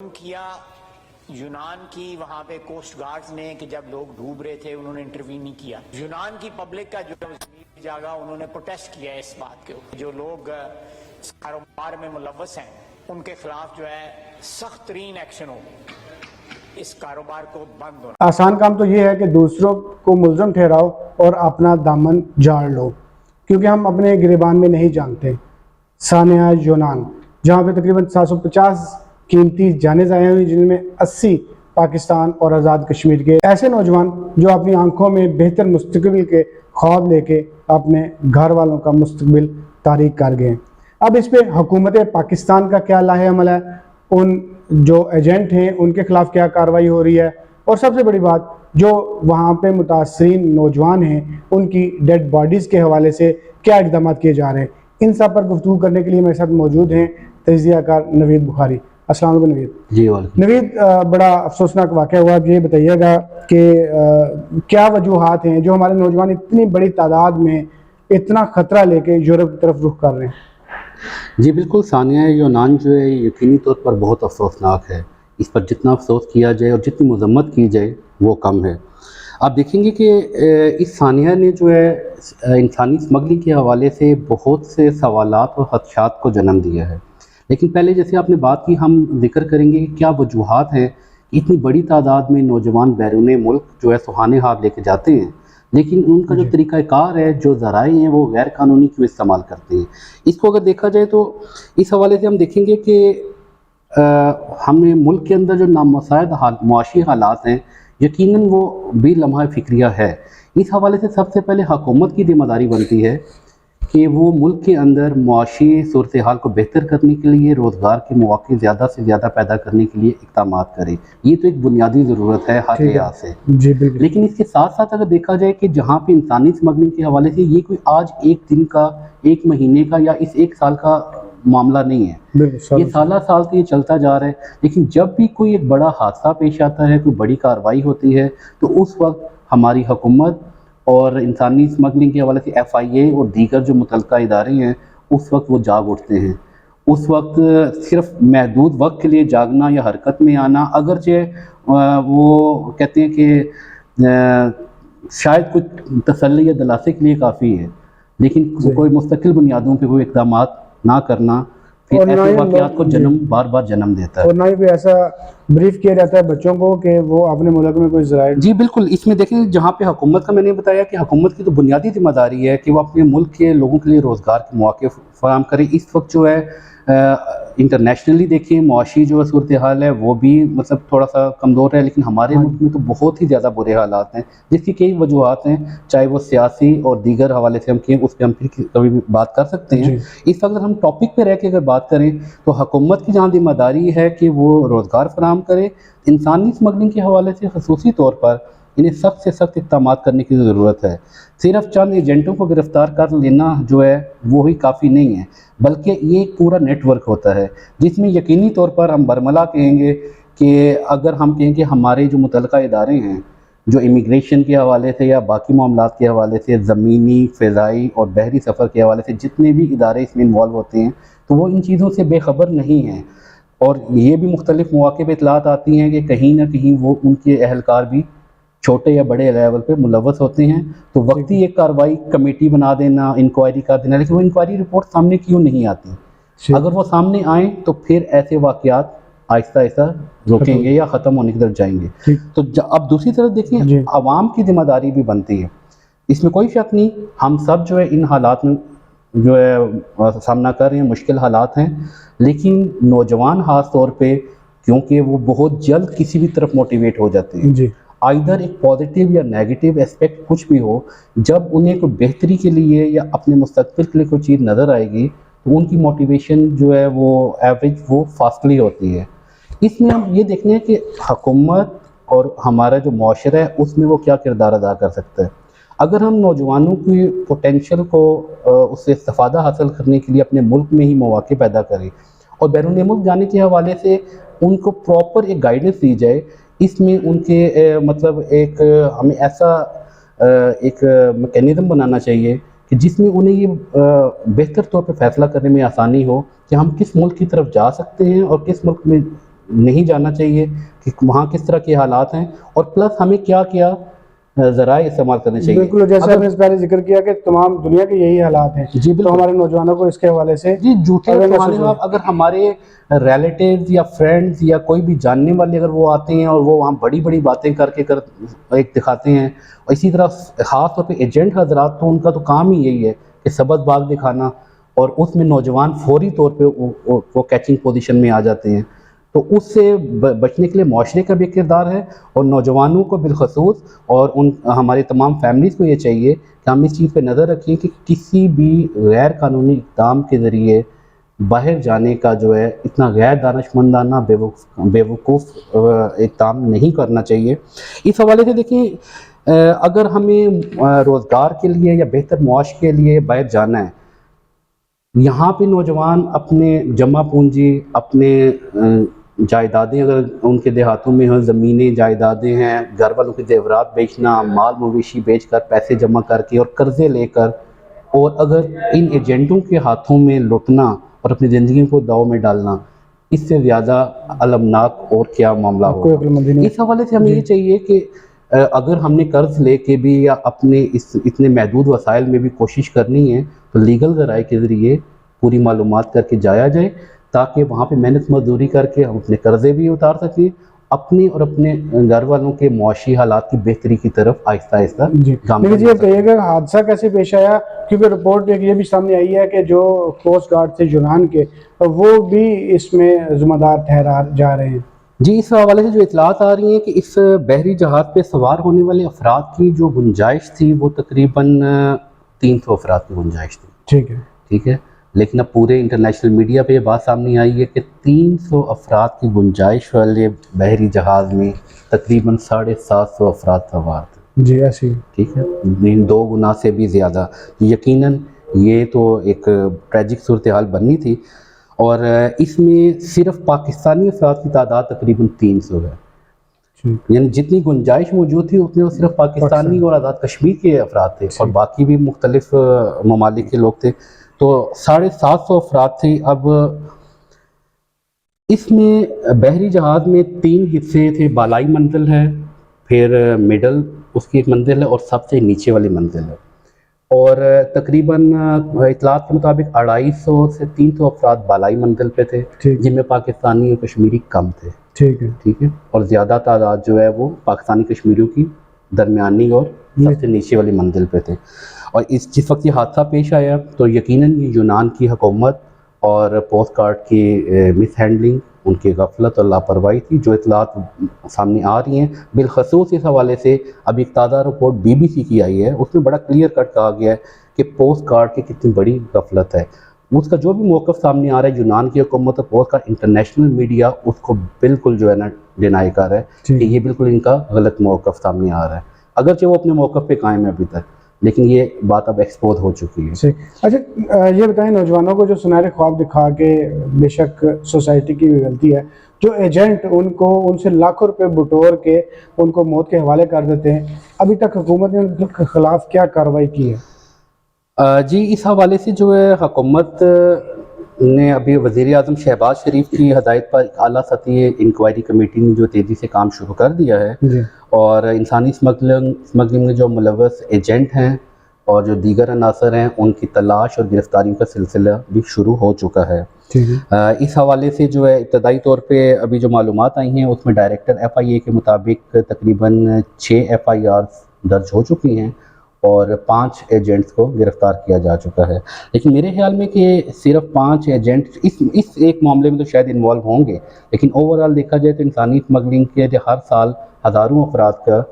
کیا یونان کی وہاں پہ کوسٹ گارڈز نے کہ جب لوگ ڈوب رہے تھے انہوں نے انٹروین نہیں کیا. یونان کی پبلک کا جو ضمیر جاگا انہوں نے پروٹیسٹ کیا اس بات کے اوپر. جو لوگ اس کاروبار میں ملوث ہیں ان کے خلاف جو ہے سخت ترین ایکشن ہو. اس کاروبار کو بند ہونا. آسان کام تو یہ ہے کہ دوسروں کو ملزم ٹھہراؤ اور اپنا دامن جھاڑ لو، کیونکہ ہم اپنے گریبان میں نہیں جانتے. سانحہ یونان، جہاں پہ تقریباً 750 قیمتی جانیں ضائع ہوئی، جن میں 80 پاکستان اور آزاد کشمیر کے ایسے نوجوان جو اپنی آنکھوں میں بہتر مستقبل کے خواب لے کے اپنے گھر والوں کا مستقبل تاریک کر گئے. اب اس پہ حکومت پاکستان کا کیا لاہ عمل ہے، ان جو ایجنٹ ہیں ان کے خلاف کیا کارروائی ہو رہی ہے، اور سب سے بڑی بات جو وہاں پہ متاثرین نوجوان ہیں ان کی ڈیڈ باڈیز کے حوالے سے کیا اقدامات کیے جا رہے ہیں، ان سب پر گفتگو کرنے کے لیے میرے ساتھ موجود ہیں تجزیہ کار نوید بخاری. السلام علیکم نوید. جی وعلیکم. نوید، بڑا افسوسناک واقعہ ہوا. آپ یہ بتائیے گا کہ کیا وجوہات ہیں جو ہمارے نوجوان اتنی بڑی تعداد میں اتنا خطرہ لے کے یورپ کی طرف رخ کر رہے ہیں؟ جی بالکل، سانحہ یونان جو ہے یقینی طور پر بہت افسوسناک ہے. اس پر جتنا افسوس کیا جائے اور جتنی مذمت کی جائے وہ کم ہے. آپ دیکھیں گے کہ اس سانحہ نے جو ہے انسانی اسمگلنگ کے حوالے سے بہت سے سوالات اور خدشات کو جنم دیا ہے. لیکن پہلے جیسے آپ نے بات کی، ہم ذکر کریں گے کہ کیا وجوہات ہیں کہ اتنی بڑی تعداد میں نوجوان بیرون ملک جو ہے سہانے ہاتھ لے کے جاتے ہیں، لیکن ان کا جو طریقہ کار ہے، جو ذرائع ہیں، وہ غیر قانونی کیوں استعمال کرتے ہیں. اس کو اگر دیکھا جائے تو اس حوالے سے ہم دیکھیں گے کہ ہمیں ملک کے اندر جو نامساعد معاشی حالات ہیں، یقیناً وہ بھی لمحہ فکریہ ہے. اس حوالے سے سب سے پہلے حکومت کی ذمہ داری بنتی ہے کہ وہ ملک کے اندر معاشی صورتحال کو بہتر کرنے کے لیے، روزگار کے مواقع زیادہ سے زیادہ پیدا کرنے کے لیے اقدامات کرے. یہ تو ایک بنیادی ضرورت ہے ہر لحاظ سے. جی بالکل. لیکن اس کے ساتھ ساتھ اگر دیکھا جائے کہ جہاں پہ انسانی اسمگلنگ کے حوالے سے یہ کوئی آج ایک دن کا، ایک مہینے کا یا اس ایک سال کا معاملہ نہیں ہے، یہ سالہ سال سے یہ چلتا جا رہا ہے. لیکن جب بھی کوئی ایک بڑا حادثہ پیش آتا ہے، کوئی بڑی کارروائی ہوتی ہے، تو اس وقت ہماری حکومت اور انسانی اسمگلنگ کے حوالے سے FIA اور دیگر جو متعلقہ ادارے ہیں، اس وقت وہ جاگ اٹھتے ہیں. اس وقت صرف محدود وقت کے لیے جاگنا یا حرکت میں آنا، اگرچہ وہ کہتے ہیں کہ شاید کچھ تسلی یا دلاسے کے لیے کافی ہے، لیکن کوئی مستقل بنیادوں پہ کوئی اقدامات نہ کرنا پھر ایسے واقعات کو بار بار جنم دیتا ہے. اور نہ ہی کوئی ایسا بریف کیا جاتا ہے بچوں کو کہ وہ اپنے ملک میں کوئی ذرائع. جی بالکل. اس میں دیکھیں جہاں پہ حکومت کا، میں نے بتایا کہ حکومت کی تو بنیادی ذمہ داری ہے کہ وہ اپنے ملک کے لوگوں کے لیے روزگار کے مواقع فراہم کرے. اس وقت جو ہے انٹرنیشنلی دیکھیں معاشی جو صورتحال ہے وہ بھی مطلب تھوڑا سا کمزور ہے، لیکن ہمارے ملک میں تو بہت ہی زیادہ برے حالات ہیں، جس کی کئی وجوہات ہیں، چاہے وہ سیاسی اور دیگر حوالے سے ہم کہیں، اس پہ ہم پھر کبھی بھی بات کر سکتے ہیں. اس وقت اگر ہم ٹاپک پہ رہ کے اگر بات کریں تو حکومت کی جہاں ذمہ داری ہے کہ وہ روزگار فراہم کرے، انسانی اسمگلنگ کے حوالے سے خصوصی طور پر انہیں سخت سے سخت اقدامات کرنے کی ضرورت ہے. صرف چند ایجنٹوں کو گرفتار کر لینا جو ہے وہی کافی نہیں ہے، بلکہ یہ ایک پورا نیٹ ورک ہوتا ہے جس میں یقینی طور پر ہم برملا کہیں گے کہ اگر ہم کہیں کہ ہمارے جو متعلقہ ادارے ہیں، جو امیگریشن کے حوالے سے یا باقی معاملات کے حوالے سے، زمینی، فضائی اور بحری سفر کے حوالے سے جتنے بھی ادارے اس میں انوالو ہوتے ہیں، تو وہ ان چیزوں سے بے خبر نہیں ہیں. اور یہ بھی مختلف مواقع پہ اطلاعات آتی ہیں کہ کہیں نہ کہیں وہ ان کے اہلکار بھی چھوٹے یا بڑے لیول پہ ملوث ہوتے ہیں. تو وقتی ایک کارروائی کمیٹی بنا دینا، انکوائری کر دینا، لیکن وہ انکوائری رپورٹ سامنے کیوں نہیں آتی؟ اگر وہ سامنے آئیں تو پھر ایسے واقعات آہستہ آہستہ روکیں گے یا ختم ہونے کی طرف جائیں گے. تو اب دوسری طرف دیکھیں، عوام کی ذمہ داری بھی بنتی ہے. اس میں کوئی شک نہیں، ہم سب جو ہے ان حالات میں جو ہے سامنا کر رہے ہیں، مشکل حالات ہیں، لیکن نوجوان خاص طور پہ کیونکہ وہ بہت جلد کسی بھی طرف موٹیویٹ ہو جاتے ہیں، آئیدر ایک پازیٹیو یا نیگیٹو اسپیکٹ کچھ بھی ہو، جب انہیں کوئی بہتری کے لیے یا اپنے مستقبل کے لیے کوئی چیز نظر آئے گی تو ان کی موٹیویشن جو ہے وہ ایوریج وہ فاسٹلی ہوتی ہے. اس میں ہم یہ دیکھنے ہیں کہ حکومت اور ہمارا جو معاشرہ ہے اس میں وہ کیا کردار ادا کر سکتا ہے. اگر ہم نوجوانوں کی پوٹینشیل کو اس سے استفادہ حاصل کرنے کے لیے اپنے ملک میں ہی مواقع پیدا کریں اور بیرون ملک جانے کے حوالے سے ان کو پراپر ایک گائیڈنس دی جائے، اس میں ان کے مطلب ایک ہمیں ایسا ایک میکینزم بنانا چاہیے کہ جس میں انہیں یہ بہتر طور پہ فیصلہ کرنے میں آسانی ہو کہ ہم کس ملک کی طرف جا سکتے ہیں اور کس ملک میں نہیں جاننا چاہیے کہ وہاں کس طرح کے حالات ہیں، اور پلس ہمیں کیا کیا ذرائع استعمال کرنے چاہیے. بالکل، جیسے آپ نے پہلے ذکر کیا کہ تمام دنیا کے یہی حالات ہیں، جی بالکل. تو ہمارے نوجوانوں کو اس کے حوالے سے جی جھوٹے awareness افواہیں، ہو جائے. اگر ہمارے ریلیٹیوز یا فرینڈز یا کوئی بھی جاننے والے اگر وہ آتے ہیں اور وہ وہاں بڑی بڑی باتیں کر کے ایک دکھاتے ہیں، اور اسی طرح خاص طور پہ ایجنٹ حضرات، تو ان کا تو کام ہی یہی ہے کہ سبز باغ دکھانا، اور اس میں نوجوان فوری طور پہ وہ کیچنگ پوزیشن میں آ جاتے ہیں. تو اس سے بچنے کے لیے معاشرے کا بھی کردار ہے، اور نوجوانوں کو بالخصوص، اور ہمارے تمام فیملیز کو یہ چاہیے کہ ہم اس چیز پہ نظر رکھیں کہ کسی بھی غیر قانونی اقدام کے ذریعے باہر جانے کا جو ہے اتنا غیر دانشمندانہ بے وقوف اقدام نہیں کرنا چاہیے. اس حوالے سے دیکھیں، اگر ہمیں روزگار کے لیے یا بہتر معاش کے لیے باہر جانا ہے، یہاں پہ نوجوان اپنے جمع پونجی، اپنے جائیدادیں اگر ان کے دیہاتوں میں ہوں، زمینیں جائیدادیں ہیں، گھر والوں کے زیورات بیچنا، مال مویشی بیچ کر پیسے جمع کر کے اور قرضے لے کر، اور اگر ان ایجنٹوں کے ہاتھوں میں لٹنا اور اپنی زندگی کو داؤ میں ڈالنا، اس سے زیادہ المناک اور کیا معاملہ کوئی عقل مندی ہوگا. نہیں. اس حوالے سے ہمیں یہ چاہیے کہ اگر ہم نے قرض لے کے بھی یا اپنے اتنے محدود وسائل میں بھی کوشش کرنی ہے، تو لیگل ذرائع کے ذریعے پوری معلومات کر کے جایا جائے، تاکہ وہاں پہ محنت مزدوری کر کے ہم اپنے قرضے بھی اتار سکیں، اپنے اور اپنے گھر والوں کے معاشی حالات کی بہتری کی طرف آہستہ آہستہ جی. لیکن جی اب کہیے گا حادثہ کیسے پیش آیا، کیونکہ رپورٹ ایک یہ بھی سامنے آئی ہے کہ جو کوسٹ گارڈ تھے یونان کے، وہ بھی اس میں ذمہ دار ٹھہرا جا رہے ہیں. جی، اس حوالے سے جو اطلاعات آ رہی ہیں کہ اس بحری جہاز پہ سوار ہونے والے افراد کی جو گنجائش تھی وہ تقریباً 300 افراد کی گنجائش تھی. ٹھیک ہے، لیکن اب پورے انٹرنیشنل میڈیا پہ یہ بات سامنے آئی ہے کہ 300 افراد کی گنجائش والے بحری جہاز میں تقریباً 750 افراد سوار تھے. جی ایسی. ٹھیک ہے، 2 گنا سے بھی زیادہ. یقیناً یہ تو ایک ٹریجک صورتحال بنی تھی، اور اس میں صرف پاکستانی افراد کی تعداد تقریباً 300 ہے. یعنی جتنی گنجائش موجود تھی اتنے صرف پاکستانی اور آزاد کشمیر کے افراد تھے، اور باقی بھی مختلف ممالک کے لوگ تھے. تو 750 افراد تھے. اب اس میں بحری جہاز میں 3 حصے تھے. بالائی منزل ہے، پھر مڈل اس کی ایک منزل ہے، اور سب سے نیچے والی منزل ہے. اور تقریباً اطلاعات کے مطابق 250 سے 300 افراد بالائی منزل پہ تھے، جن میں پاکستانی اور کشمیری کم تھے. ٹھیک ہے، اور زیادہ تعداد جو ہے وہ پاکستانی کشمیریوں کی درمیانی اور سب سے نیچے والی منزل پہ تھے. اور جس وقت یہ حادثہ پیش آیا تو یقیناً یہ یونان کی حکومت اور پوسٹ گارڈ کی مس ہینڈلنگ، ان کی غفلت اور لاپرواہی تھی، جو اطلاعات سامنے آ رہی ہیں. بالخصوص اس حوالے سے ابھی ایک تازہ رپورٹ BBC کی آئی ہے، اس میں بڑا کلیئر کٹ کہا گیا ہے کہ پوسٹ گارڈ کی کتنی بڑی غفلت ہے. اس کا جو بھی موقف سامنے آ رہا ہے یونان کی حکومت اور پوسٹ گارڈ، انٹرنیشنل میڈیا اس کو بالکل جو ہے نا ڈینائی کر رہا ہے کہ یہ بالکل ان کا غلط موقف سامنے آ رہا ہے، اگرچہ وہ اپنے موقف پہ قائم ہے ابھی تک، لیکن یہ بات اب ایکسپوز ہو چکی ہے. اچھا یہ بتائیں، نوجوانوں کو جو سنہرے خواب دکھا کے، بے شک سوسائٹی کی بھی غلطی ہے، جو ایجنٹ ان سے لاکھوں روپے بٹور کے ان کو موت کے حوالے کر دیتے ہیں، ابھی تک حکومت نے ان کے خلاف کیا کارروائی کی ہے؟ جی، اس حوالے سے جو ہے حکومت نے ابھی وزیر اعظم شہباز شریف کی ہدایت پر اعلیٰ سطحی انکوائری کمیٹی نے جو تیزی سے کام شروع کر دیا ہے، اور انسانی اسمگلنگ میں جو ملوث ایجنٹ ہیں اور جو دیگر عناصر ہیں ان کی تلاش اور گرفتاریوں کا سلسلہ بھی شروع ہو چکا ہے. اس حوالے سے جو ہے ابتدائی طور پہ ابھی جو معلومات آئی ہیں اس میں ڈائریکٹر FIA کے مطابق تقریباً 6 FIR درج ہو چکی ہیں، اور 5 ایجنٹس کو گرفتار کیا جا چکا ہے. لیکن میرے خیال میں کہ صرف 5 ایجنٹ اس ایک معاملے میں تو شاید انوالو ہوں گے، لیکن اوورآل دیکھا جائے تو انسانی اسمگلنگ کے ہر سال ہزاروں افراد کا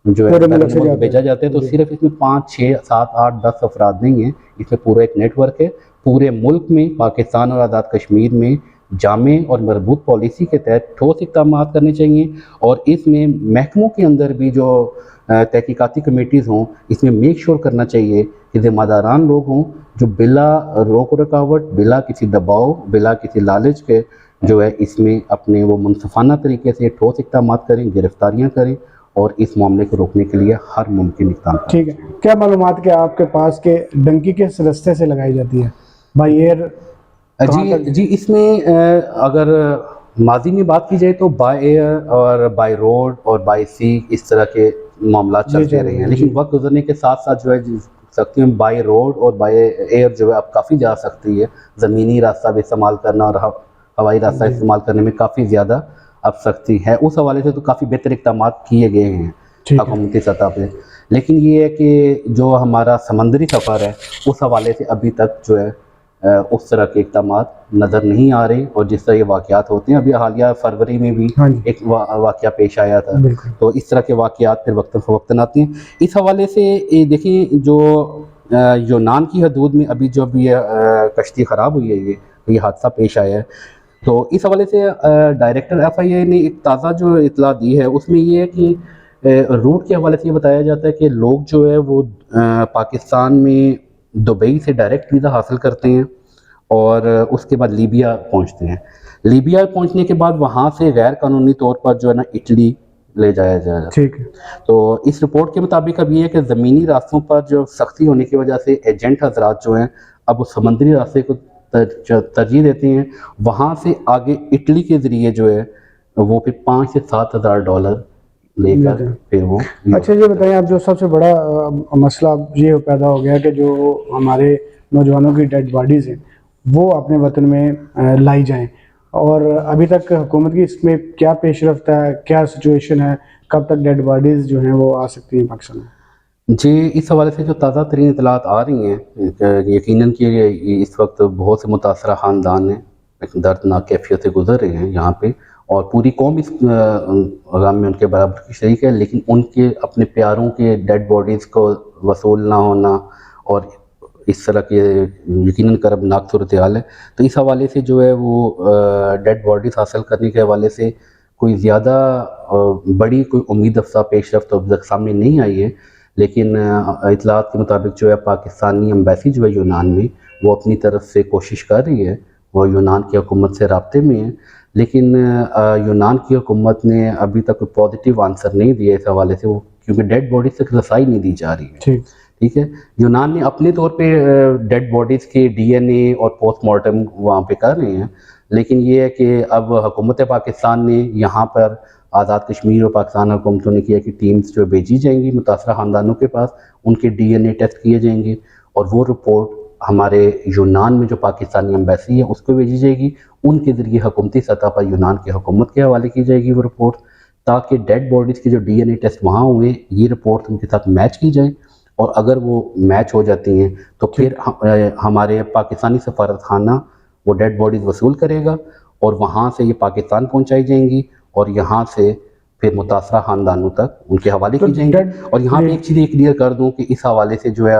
جو ہے بھیجا جاتا ہے، تو صرف اس میں 5 6 7 8 10 افراد نہیں ہیں، اس میں پورا ایک نیٹ ورک ہے. پورے ملک میں پاکستان اور آزاد کشمیر میں جامع اور مربوط پالیسی کے تحت ٹھوس اقدامات کرنے چاہیے، اور اس میں محکموں کے اندر بھی جو تحقیقاتی کمیٹیز ہوں، اس میں میک شور کرنا چاہیے کہ ذمہ داران لوگ ہوں جو بلا روک رکاوٹ، بلا کسی دباؤ، بلا کسی لالچ کے جو ہے اس میں اپنے وہ منصفانہ طریقے سے ٹھوس اقدامات کریں، گرفتاریاں کریں، اور اس معاملے کو روکنے کے لیے ہر ممکن اقدام کریں. ٹھیک ہے، کیا معلومات کے آپ کے پاس کہ ڈنکی کس رستے سے لگائی جاتی ہے؟ By air? جی، اس میں اگر ماضی میں بات کی جائے تو بائی ایئر اور بائی روڈ اور بائی سی اس طرح کے معاملات چلتے رہے ہیں، لیکن وقت گزرنے کے ساتھ ساتھ جو ہے سکتی میں بائی روڈ اور بائی ایئر جو ہے اب کافی جا سکتی ہے، زمینی راستہ بھی استعمال کرنا اور ہوائی راستہ استعمال کرنے میں کافی زیادہ اب سکتی ہے۔ اس حوالے سے تو کافی بہتر اقدامات کیے گئے ہیں حکومتی سطح پہ، لیکن یہ ہے کہ جو ہمارا سمندری سفر ہے اس حوالے سے ابھی تک جو ہے اس طرح کے اقدامات نظر نہیں آ رہے، اور جس طرح یہ واقعات ہوتے ہیں، ابھی حالیہ فروری میں بھی ایک واقعہ پیش آیا تھا، تو اس طرح کے واقعات پھر وقتاً فوقتاً آتے ہیں۔ اس حوالے سے دیکھیں جو یونان کی حدود میں ابھی جو یہ کشتی خراب ہوئی ہے، یہ حادثہ پیش آیا ہے، تو اس حوالے سے ڈائریکٹر ایف آئی اے نے ایک تازہ جو اطلاع دی ہے اس میں یہ ہے کہ روٹ کے حوالے سے یہ بتایا جاتا ہے کہ لوگ جو ہے وہ پاکستان میں دبئی سے ڈائریکٹ ویزا حاصل کرتے ہیں اور اس کے بعد لیبیا پہنچتے ہیں، لیبیا پہنچنے کے بعد وہاں سے غیر قانونی طور پر جو ہے نا اٹلی لے جایا جائے گا۔ ٹھیک ہے، تو اس رپورٹ کے مطابق اب یہ ہے کہ زمینی راستوں پر جو سختی ہونے کی وجہ سے ایجنٹ حضرات جو ہیں اب وہ سمندری راستے کو ترجیح دیتے ہیں، وہاں سے آگے اٹلی کے ذریعے جو ہے وہ پھر $5,000 سے $7,000 لے کر پھر وہ۔ اچھا یہ بتائیں آپ، جو سب سے بڑا مسئلہ یہ پیدا ہو گیا کہ جو ہمارے نوجوانوں کی ڈیڈ باڈیز ہیں وہ اپنے وطن میں لائی جائیں، اور ابھی تک حکومت کی اس میں کیا پیش رفت ہے، کیا سچویشن ہے، کب تک ڈیڈ باڈیز جو ہیں وہ آ سکتی ہیں پاکستان میں؟ جی، اس حوالے سے جو تازہ ترین اطلاعات آ رہی ہیں، یقیناً کہ اس وقت بہت سے متاثرہ خاندان ہیں ایک دردناک کیفیت سے گزر رہے ہیں یہاں پہ، اور پوری قوم اس غم میں ان کے برابر کی شریک ہے، لیکن ان کے اپنے پیاروں کے ڈیڈ باڈیز کو وصول نہ ہونا اور اس طرح کے یقیناً کربناک صورتحال ہے، تو اس حوالے سے جو ہے وہ ڈیڈ باڈیز حاصل کرنے کے حوالے سے کوئی زیادہ بڑی کوئی امید افزا پیش رفت اب تک سامنے نہیں آئی ہے، لیکن اطلاعات کے مطابق جو ہے پاکستانی ایمبیسی جو ہے یونان میں وہ اپنی طرف سے کوشش کر رہی ہے، وہ یونان کی حکومت سے رابطے میں ہے، لیکن یونان کی حکومت نے ابھی تک کوئی پازیٹیو آنسر نہیں دیا اس حوالے سے، وہ کیونکہ ڈیڈ باڈیز تک رسائی نہیں دی جا رہی ہے۔ ٹھیک ہے، یونان نے اپنے طور پہ ڈیڈ باڈیز کے ڈی این اے اور پوسٹ مارٹم وہاں پہ کر رہے ہیں، لیکن یہ ہے کہ اب حکومت پاکستان نے یہاں پر آزاد کشمیر اور پاکستان حکومتوں نے کیا کہ ٹیمز جو بھیجی جائیں گی متاثرہ خاندانوں کے پاس، ان کے ڈی این اے ٹیسٹ کیے جائیں گے اور وہ رپورٹ ہمارے یونان میں جو پاکستانی ایمبیسی ہے اس کو بھیجی جائے گی، ان کے ذریعے حکومتی سطح پر یونان کی حکومت کے حوالے کی جائے گی وہ رپورٹ، تاکہ ڈیڈ باڈیز کے جو ڈی این اے ٹیسٹ وہاں ہوئے یہ رپورٹ ان کے ساتھ میچ کی جائیں، اور اگر وہ میچ ہو جاتی ہیں تو پھر ہمارے پاکستانی سفارت خانہ وہ ڈیڈ باڈیز وصول کرے گا اور وہاں سے یہ پاکستان پہنچائی جائیں گی، اور یہاں سے پھر متاثرہ خاندانوں تک ان کے حوالے کی جائیں گی۔ اور یہاں پہ ایک چیز یہ کلیئر کر دوں کہ اس حوالے سے جو ہے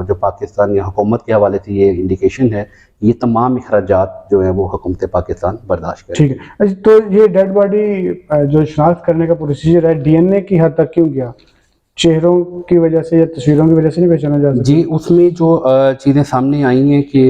جو پاکستانی حکومت کے حوالے سے یہ انڈیکیشن ہے، یہ تمام اخراجات جو ہیں وہ حکومت پاکستان برداشت کرے گی۔ ٹھیک ہے، تو یہ ڈیڈ باڈی جو شناخت کرنے کا پروسیجر ہے ڈی این اے کی حد تک کیوں گیا؟ چہروں کی وجہ سے یا تصویروں کی وجہ سے نہیں پہچانا جا سکتا؟ جی، اس میں جو چیزیں سامنے آئی ہیں کہ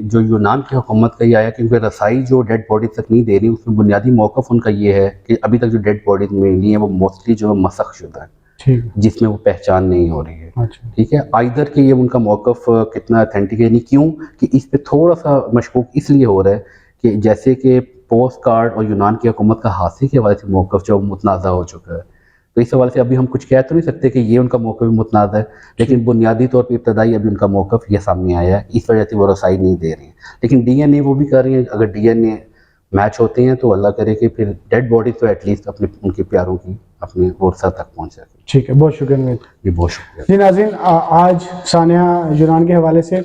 جو یونان کی حکومت کا یہ آیا کہ کیونکہ رسائی جو ڈیڈ باڈیز تک نہیں دے رہی، اس میں بنیادی موقف ان کا یہ ہے کہ ابھی تک جو ڈیڈ باڈیز ملی ہیں وہ موسٹلی جو ہے مسخ شدہ ہے، جس میں وہ پہچان نہیں ہو رہی ہے۔ ٹھیک ہے، آئدر کہ یہ ان کا موقف کتنا اتھینٹک ہے، نہیں کیوں کہ اس پہ تھوڑا سا مشکوک اس لیے ہو رہا ہے کہ جیسے کہ پوسٹ کارڈ اور یونان کی حکومت کا حادثے کے حوالے سے موقف جو متنازع ہو چکا ہے، تو اس حوالے سے ابھی ہم کچھ کہہ تو نہیں سکتے کہ یہ ان کا موقف بھی متنازع ہے، لیکن بنیادی طور پہ ابتدائی ابھی ان کا موقف یہ سامنے آیا ہے، اس وجہ سے وہ رسائی نہیں دے رہے ہیں، لیکن ڈی این اے وہ بھی کر رہی ہیں، اگر ڈی این اے میچ ہوتے ہیں تو اللہ کرے کہ پھر ڈیڈ باڈی تو ایٹ لیسٹ اپنے ان کے پیاروں کی اپنے ورثہ تک پہنچ سکے۔ ٹھیک ہے، بہت شکریہ۔ جی بہت شکریہ۔ جی ناظرین، آج سانحہ یونان کے حوالے سے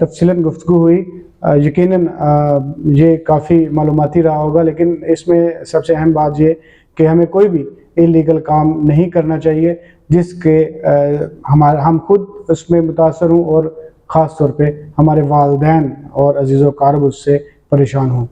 تفصیلاً گفتگو ہوئی، یقیناً یہ کافی معلوماتی رہا ہوگا، لیکن اس میں سب سے اہم بات یہ کہ ہمیں کوئی بھی انلیگل کام نہیں کرنا چاہیے جس کے ہم خود اس میں متاثر ہوں اور خاص طور پہ ہمارے والدین اور عزیز و اقارب اس سے پریشان ہوں۔